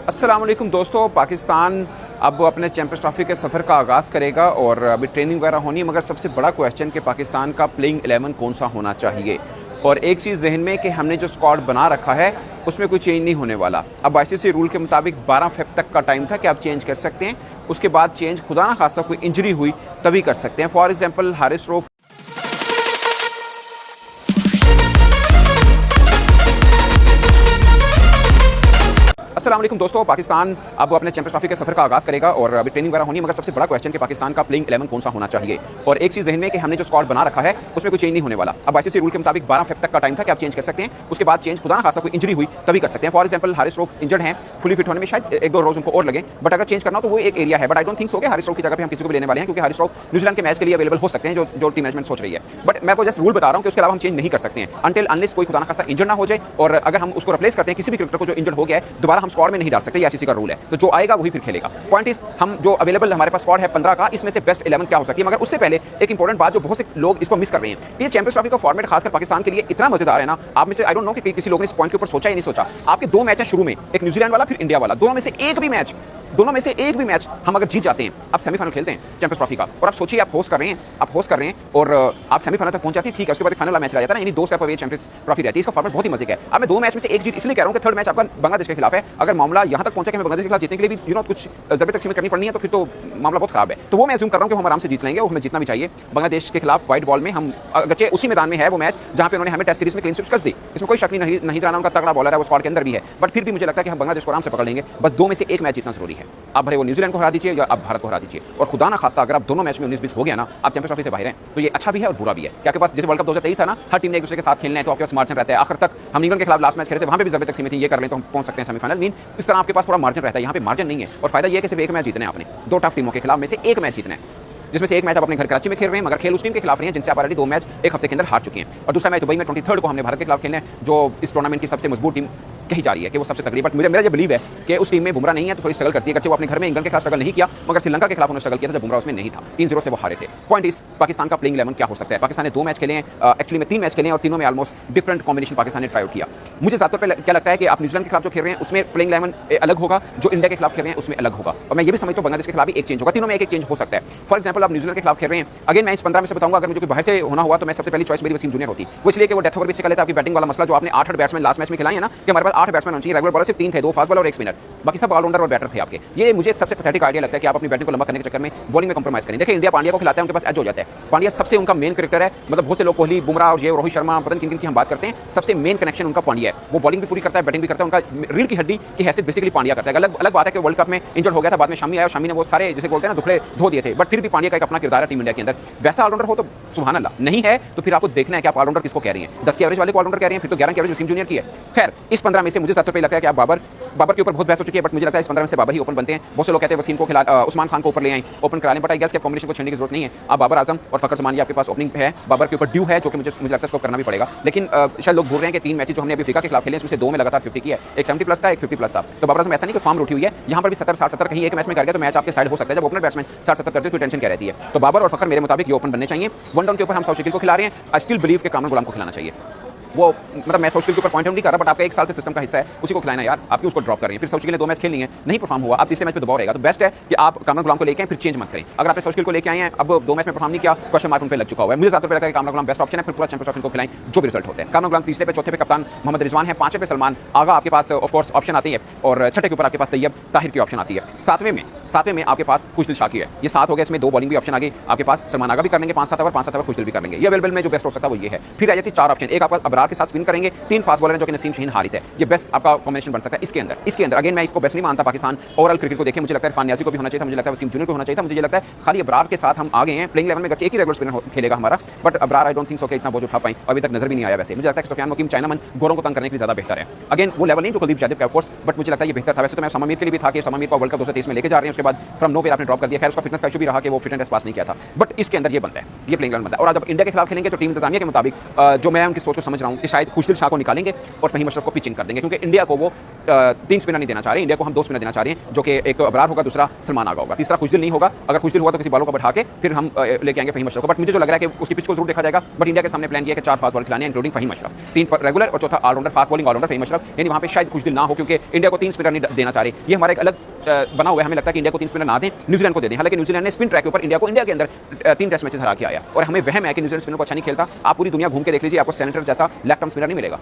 अस्सलाम वालेकुम दोस्तों। पाकिस्तान अब अपने चैंपियंस ट्रॉफी के सफ़र का आगाज़ करेगा और अभी ट्रेनिंग वगैरह होनी है, मगर सबसे बड़ा क्वेश्चन कि पाकिस्तान का प्लेइंग 11 कौन सा होना चाहिए। और एक चीज़ जहन में कि हमने जो स्क्वाड बना रखा है उसमें कोई चेंज नहीं होने वाला। अब आईसीसी रूल के मुताबिक 12 फ़रवरी तक का टाइम था कि आप चेंज कर सकते हैं। उसके बाद चेंज खुदा ना खास्ता कोई इंजरी हुई तभी कर सकते हैं। फॉर एग्जाम्पल हारिस रऊफ अस्सलाम वालेकुम दोस्तों। पाकिस्तान अब अपने चैंपियंस ट्रॉफी के सफ़र का आगाज़ करेगा और अभी ट्रेनिंग वगैरह होनी है, मगर सबसे बड़ा क्वेश्चन कि पाकिस्तान का प्लेइंग 11 कौन सा होना चाहिए। और एक चीज़ जहन में कि हमने जो स्क्वाड बना रखा है उसमें कोई चेंज नहीं होने वाला। अब आईसीसी रूल के मुताबिक 12 फ़रवरी तक का टाइम था कि आप चेंज कर सकते हैं। उसके बाद चेंज खुदा ना खास्ता कोई इंजरी हुई तभी कर सकते हैं। For example Haris Rauf injured हैं, फुली फिट होने में शायद 1-2 रोज़ उनको और लगे, बट अगर चेंज करना हो तो वो एक एरिया है। But I don't think so कि हारिस रऊफ की जगह पे हम किसी को भी लेने वाले हैं, क्योंकि हारिस रऊफ न्यूजीलैंड के मैच के लिए अवेलेबल हो सकते हैं जो टीम मैनेजमेंट सोच रही है। बट मैं आपको जस्ट रूल बता रहा हूँ कि उसके अलावा हम चेंज नहीं कर सकते हैं अनटिल अनलेस कोई खुदा ना खास्ता इंजर्ड ना हो जाए। और अगर हम उसको रिप्लेस करते हैं किसी भी क्रिकेटर को जो इंजर्ड हो गया है, दोबारा हम स्क्वाड में नहीं डाल सकते। ये आईसीसी का रूल है, तो जो आएगा वही फिर खेलेगा। पॉइंट इस हम जो अवेलेबल हमारे पास स्क्वाड है 15 का, इसमें से बेस्ट 11 क्या हो सकती है। मगर उससे पहले एक इंपॉर्टेंट बात जो बहुत से लोग इसको मिस कर रहे हैं, ये चैंपियंस ट्रॉफी का फॉर्मेट खासकर पाकिस्तान के लिए इतना मजेदार है ना। आप में से आई डोंट नो कि किसी लोग ने इस पॉइंट के ऊपर सोचा या नहीं सोचा। आपके 2 मैच है शुरू में, एक न्यूजीलैंड वाला फिर इंडिया वाला। दोनों में से एक भी मैच हम अगर जीत जाते हैं, आप सेमीफाइनल खेलते हैं चैंपियंस ट्रॉफी का। और आप सोचिए आप होस्ट कर रहे हैं और आप सेमीफाइनल तक पहुंच जाते हैं। ठीक है, उसके बाद फाइनल वाला मैच रह जाता है ना, यानी 2 स्टेप अवे चैंपियंस ट्रॉफी रहती है। इसका फॉर्मेट बहुत ही मजे का है। अब मैं 2 मैच में से एक जीत इसलिए कह रहा हूं कि थर्ड मैच आपका बांग्लादेश के खिलाफ है। अगर मामला यहां तक पहुंचा कि हमें बांग्लादेश के खिलाफ जीतने के लिए भी कुछ जबरदस्त तकसीम करनी पड़नी है, तो फिर तो मामला बहुत खराब है। तो वो मैं अज्यूम कर रहा हूं कि हम आराम से जीत लेंगे और हमें जीतना भी चाहिए। बांग्लादेश के खिलाफ व्हाइट बॉल में हम अगरचे उसी मैदान में है वो मैच जहां पे उन्होंने हमें टेस्ट सीरीज में क्लीन स्वीप दी, इसमें कोई शक नहीं रहना। उनका तगड़ा बॉलर है, वो स्क्वाड के अंदर भी है, बट फिर भी मुझे लगता है कि हम बांग्लादेश को आराम से पकड़ लेंगे। बस 2 में से एक मैच जीतना जरूरी है। आप भले वो न्यूजीलैंड को हरा दीजिए या आप भारत को हरा दीजिए, और खुदा ना खास्ता अगर आप दोनों मैच में 19-20 हो गया ना, आप चैंपियंस ट्रॉफी से बाहर हैं, तो ये अच्छा भी है और बुरा भी है। कि आपके पास जैसे वर्ल्ड कप 2023 था ना, हर टीम ने एक दूसरे के साथ खेलना है, तो आपके पास मार्जिन रहता है। आखिर तक हम इंग्लैंड के खिलाफ लास्ट मैच खेले थे, वहां पे भी जबरदस्त तकसीम थी, ये कर लें तो हम पहुंच सकते हैं सेमीफाइनल। मीन इस तरह आपके पास थोड़ा मार्जिन रहता है, यहाँ पे मार्जिन नहीं है। और फायदा ये है कि सिर्फ एक मैच जीतना है आपने, 2 टफ टीमों के खिलाफ में से एक मैच जीतना है, जिसमें से एक मैच आप अपने घर कराची में खेल रहे हैं, मगर खेल उस टीम के खिलाफ नहीं है जिनसे आप ऑलरेडी 2 मैच एक हफ्ते के अंदर हार चुके हैं। और दूसरा मैच दुबई में 23 को हमने भारत के खिलाफ खेलना है, जो इस टूर्नामेंट की सबसे मजबूत टीम कही जा रही है कि वो सबसे तगड़ी। बट मेरा ये बिलीव है कि उस टीम में बुमराह नहीं है तो थोड़ी स्ट्रगल करती है। वो अपने घर में इंग्लैंड के खिलाफ स्ट्रगल नहीं किया, मगर श्रीलंका के खिलाफ उन्होंने स्ट्रगल किया था जब बुमराह उसमें नहीं था। 3-0 से वो हारे थे। पॉइंट इस पाकिस्तान का प्लेइंग 11 क्या हो सकता है। पाकिस्तान ने 2 मैच खेले हैं, एक्चुअली में 3 मैच खेले हैं, और तीनों में ऑलमोस्ट डिफरेंट कॉम्बिनेशन पाकिस्तान ने ट्राई आउट किया। मुझे ज़्यादातर पे क्या लगता है कि आप न्यूजीलैंड के खिलाफ जो खेल रहे हैं उसमें प्लेइंग 11 अलग होगा, जो इंडिया के खिलाफ खेल रहे हैं उसमें अलग होगा। और मैं ये भी समझता हूं बांग्लादेश के खिलाफ भी एक चेंज होगा। तीनों में एक चेंज हो सकता है। फॉर एग्जाम्पल आप न्यूजीलैंड के खिलाफ खेल रहे हैं, अगेन मैं इस 15 में से बताऊंगा, अगर मुझे बाहर से होना हुआ तो मैं सबसे पहली चॉइस मेरी वसीम जूनियर होती। वो इसलिए कि वो डेथ ओवर भी से लेता है। आपकी बैटिंग वाला मसला जो आपने 8 बैट्समैन लास्ट मैच में खिलाए हैं ना, कि हमारे पास 8 बैट्समैन होने चाहिए। रेगुलर बॉलर सिर्फ 3 थे, 2 फास्ट बॉलर और 1 स्पिनर, बाकी सब ऑलराउंडर और बैटर थे आपके। ये मुझे सबसे पैथेटिक आइडिया लगता है कि आप अपनी बैटिंग को लंबा करने के चक्कर में बॉलिंग में कंप्रोमाइज करें। देखिए इंडिया पांड्या को खिलाता है, उनके पास एज हो जाता है। पांड्या सबसे उनका मेन क्रिकेटर है, मतलब बहुत से लोग कोहली, बुमराह और ये रोहित शर्मा, पता नहीं किन की हम बात करते हैं, सबसे मेन कनेक्शन उनका पांड्या है। वो बॉलिंग भी पूरी करता है, बैटिंग भी करता है, उनका रीढ़ की हड्डी की हैसियत बेसिकली पांड्या करता है। अलग बात है कि वर्ल्ड कप में इंजर्ड हो गया था, बाद में शामी आया और शामी ने वो सारे जैसे बोलते हैं ना दुखड़े धो दिए थे, बट फिर भी पांड्या का एक अपना किरदार है टीम इंडिया के अंदर। वैसा ऑलराउंडर हो तो सुभान अल्लाह, नहीं है तो फिर आपको देखना है कि आप ऑलराउंडर किसको कह रही हैं। 10 की एवरेज वाले को ऑलराउंडर कह रही हैं, फिर तो 11 की एवरेज वसीम जूनियर की है। खैर इस 15 में से मुझे ज़्यादा लगता है कि आप बाबर के ऊपर बहुत बहस हो चुकी है, बट मुझे लगता है इस 15 में से बाबर ही ओपन बनते हैं। बहुत से लोग कहते हैं वसीम को खिला उस्मान खान को ऊपर ले आए, ओपन करा लें, बट आई गेस के कॉम्बिनेशन को छेड़ने की जरूरत नहीं है। आप बाबर आजम और फखर जमान आपके पास ओपनिंग है। बाबर के ऊपर ड्यू है, जो कि मुझे लगता है उसको करना भी पड़ेगा। लेकिन शायद लोग भूल रहे हैं कि 3 मैचेस जो हमने अभी अफ्रीका के खिलाफ खेले हैं उसमें से 2 में लगातार 50 की है, एक 70+ था, एक 50+ था। तो बाबर आजम ऐसा नहीं कि फॉर्म उठी हुई है, यहाँ पर भी 70-60 कहीं एक मैच में कर गया तो मैच आपके साइड हो सकता है। जब ओपनर बैट्समैन 60-70 करते हैं तो टेंशन क्या रहती है। तो बाबर और फखर मेरे मुताबिक ये ओपन बनने चाहिए। वन डाउन के ऊपर हम साउथ शकील को खिला रहे हैं। आई स्टिल बिलीव के कामरान गुलाम को खिलाना चाहिए। वो मतलब मैं सोशल के ऊपर पॉइंट आउट नहीं कर रहा, बट आपका 1 साल से सिस्टम का हिस्सा है, उसी को खिलाना यार। आप क्यों उसको ड्रॉप कर रहे हैं। फिर सोशल ने 2 मैच खेलनी है, नहीं परफॉर्म हुआ, आप तीसरे मैच पे दबाव रहेगा। तो बेस्ट है कि आप कामरान गुलाम को लेके आए, फिर चेंज मत करें। अगर आपने सोशल को लेके आए हैं, अब 2 मैच में परफॉर्म नहीं किया, क्वेश्चन मार्क उन पे लग चुका हुआ है। मुझे ज़्यादा लगता है कि कामरान गुलाम बेस्ट ऑप्शन है, फिर पूरा चैंपियंस ट्रॉफी को खिलाएं जो भी रिजल्ट होते हैं। कामरान गुलाम तीसरे पे, चौथे पे कप्तान मोहम्मद रिजवान है, 5वें पे सलमान आगा आपके पास ऑफ कोर्स ऑप्शन आती है, और 6ठे के ऊपर आपके पास तैयब ताहिर की ऑप्शन आती है। 7वें में आपके पास खुशदिल शाकिर है। ये 7 हो गया, इसमें 2 बॉलिंग भी ऑप्शन आ गई आपके पास। सलमान आगा भी कर लेंगे 5-7 ओवर खुशदिल भी कर लेंगे। ये अवेलेबल में जो बेस्ट हो सकता है वो ये है। फिर आ जाती है 4 ऑप्शन, एक आपका अबरार के साथ स्पिन करेंगे, 3 फास्ट बॉलर हैं जो कि नसीम शहीन हारिस है। ये बेस्ट आपका कॉम्बिनेशन बन सकता है। इसके अंदर अगेन मैं इसको बेस्ट नहीं मानता। पाकिस्तान ओवरऑल क्रिकेट को देखें, मुझे लगता है इरफान नियाज़ी को भी होना चाहिए था, मुझे लगता है वसीम जूनियर को होना चाहिए था। मुझे ये लगता है खाली अबरार के साथ हम आ गए हैं। प्लेइंग 11 में एक ही रेगुलर स्पिनर खेलेगा हमारा, but Abrar I don't think so कि इतना बोझ उठा पाएं, अभी तक नजर भी नहीं आया। वैसे मुझे लगता है कि सुफियान मुकीम, चाइनामन, गोरों को तंग करने के लिए ज़्यादा बेहतर है। अगेन वो लेवल नहीं जो कुलदीप यादव का ऑफ कोर्स, बट मुझे लगता है ये बेहतर था। वैसे तो मैं समीर के लिए भी था कि समीर को वर्ल्ड कप 2023 में लेके जा रहे हैं, उसके बाद फ्रॉम नो वेयर आपने ड्रॉप कर दिया। खैर उसका फिटनेस का इशू भी रहा कि वो फिटनेस पास नहीं किया था, बट इसके अंदर ये बनता है, ये प्लेइंग 11 बनता है। और जब इंडिया के खिलाफ खेलेंगे तो टीम इंतजामिया के मुताबिक जो मैं उनकी सोच को समझ रहा हूँ हूँ कि शायद खुशदिल शाह को निकालेंगे और फहीम अशरफ को पिचिंग कर देंगे, क्योंकि इंडिया को वो 3 स्पिनर नहीं देना चाह रहे, इंडिया को हम 2 स्पिनर देना चाह रहे हैं, जो कि एक तो अबरार होगा, दूसरा सलमान आगा होगा, तीसरा खुशदिल नहीं होगा। अगर खुशदिल हुआ तो किसी बॉलों को बैठा के फिर हम लेके आएंगे फहीम अशरफ को। बट मुझे जो लग रहा है कि उसकी पिच को जरूर देखा जाएगा, बट इंडिया के सामने प्लान किया कि 4 फास्ट बॉल खिलाने, इंक्लूडिंग फहीम अशरफ, 3 रेगुलर और चौथा allrounder, fast bowling allrounder Fahim Ashraf, यानी वहाँ पे शायद खुशदिल ना हो, क्योंकि इंडिया को 3 स्पिनर नहीं देना चाह रहे। ये हमारा एक अलग बना हुआ है, हमें लगता है कि इंडिया को 3 स्पिनर ना दें, न्यूजीलैंड को दे दें। हालांकि न्यूजीलैंड ने स्पिन ट्रैक के ऊपर इंडिया के अंदर 3 टेस्ट मैचेस हरा के आया, और हमें वहम है कि न्यूजीलैंड स्पिनर को अच्छा नहीं खेलता। आप पूरी दुनिया घूम के देख लीजिए, आपको सेनेटर जैसा लेफ्ट आर्म स्पिनर नहीं मिलेगा,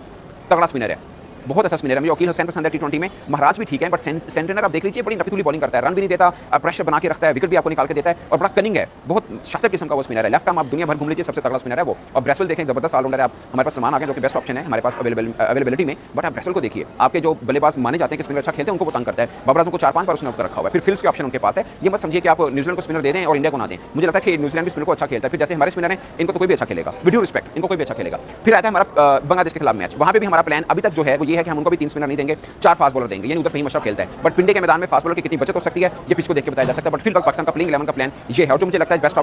तगड़ा स्पिनर है, बहुत अच्छा स्पिनर है। मुझे वकील हुसैन पसंद है टी20 में, महाराज भी ठीक है, बट सेंटेनर आप देख लीजिए बड़ी नपीतुली बॉलिंग करता है, रन भी नहीं देता, प्रेशर बना के रखता है, विकेट भी आपको निकाल के देता है, और बड़ा कनिंग है, बहुत शातिर किस्म का वो स्पिनर है। लेफ्ट आर्म आप दुनिया भर घूम लीजिए, सबसे तगड़ा स्पिनर है वो। और ब्रेसवेल देखें, जबरदस्त ऑलराउंडर है। आप हमारे पास सलमान आ गए जो कि बेस्ट ऑप्शन है हमारे पास अवेलेबिलिटी में, बट आप ब्रेसवेल को देखिए, आपके जो बल्लेबाज माने जाते हैं कि स्पिनर अच्छा खेलते हैं उनको वो तंग करता है। बाबर आजम को 4-5 बार उसने आउट कर रखा हुआ है, फिर फिल्ड्स के ऑप्शन उनके पास है। ये मत समझिए कि आप न्यूजीलैंड को स्पिनर दे दें और इंडिया को ना दें। मुझे लगता है कि न्यूजीलैंड भी स्पिनर को अच्छा खेलता है, फिर जैसे हमारे स्पिनर हैं इनको तो कोई भी अच्छा खेलेगा, विद ड्यू रिस्पेक्ट, इनको कोई भी अच्छा खेलेगा। फिर आता है हमारा बांग्लादेश के खिलाफ मैच, वहाँ पे भी हमारा प्लान अभी तक जो है वो ये है कि हम उनको भी 3 स्पिनर नहीं देंगे, 4 फास्ट बॉलर देंगे, यानी उधर फहीम अशरफ खेलता है। बट पिंडे के मैदान में फास्ट बॉलर की कितनी बचत हो सकती है ये पिच को देख के बताया जा सकता है। बट फिर पाकिस्तान का प्लेइंग 11 का प्लान ये है, और जो मुझे लगता है बेस्ट